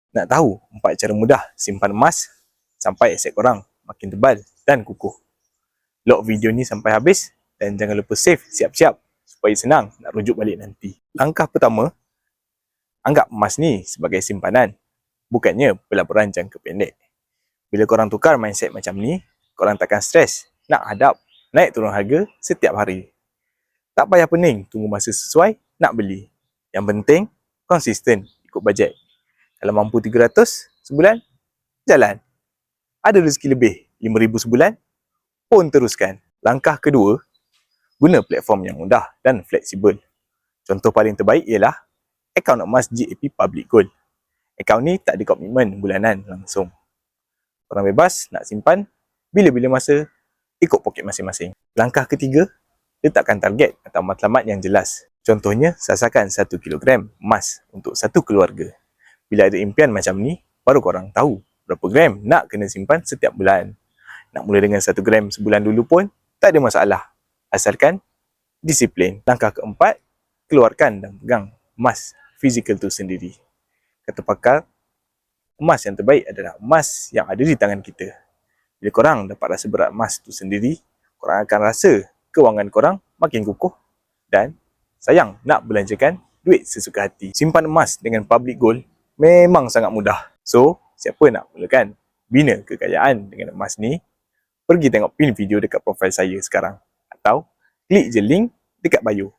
Nak tahu 4 cara mudah simpan emas sampai aset korang makin tebal dan kukuh? Lock video ni sampai habis dan jangan lupa save siap-siap supaya senang nak rujuk balik nanti. Langkah pertama, anggap emas ni sebagai simpanan, bukannya pelaburan jangka pendek. Bila korang tukar mindset macam ni, korang takkan stres nak hadap naik turun harga setiap hari. Tak payah pening tunggu masa sesuai nak beli. Yang penting, konsisten ikut bajet. Kalau mampu 300 sebulan, jalan. Ada rezeki lebih 5,000 sebulan, pun teruskan. Langkah kedua, guna platform yang mudah dan fleksibel. Contoh paling terbaik ialah akaun emas GAP Public Gold. Akaun ni tak ada komitmen bulanan langsung. Korang bebas nak simpan bila-bila masa, ikut poket masing-masing. Langkah ketiga, letakkan target atau matlamat yang jelas. Contohnya, sasakan 1 kilogram emas untuk satu keluarga. Bila ada impian macam ni, baru korang tahu berapa gram nak kena simpan setiap bulan. Nak mula dengan 1 gram sebulan dulu pun tak ada masalah, asalkan disiplin. Langkah keempat, keluarkan dan pegang emas fizikal tu sendiri. Kata pakar, emas yang terbaik adalah emas yang ada di tangan kita. Bila korang dapat rasa berat emas tu sendiri, korang akan rasa kewangan korang makin kukuh dan sayang nak belanjakan duit sesuka hati. Simpan emas dengan public gold memang sangat mudah. So, siapa nak mulakan bina kekayaan dengan emas ni, pergi tengok pin video dekat profil saya sekarang atau klik je link dekat bio.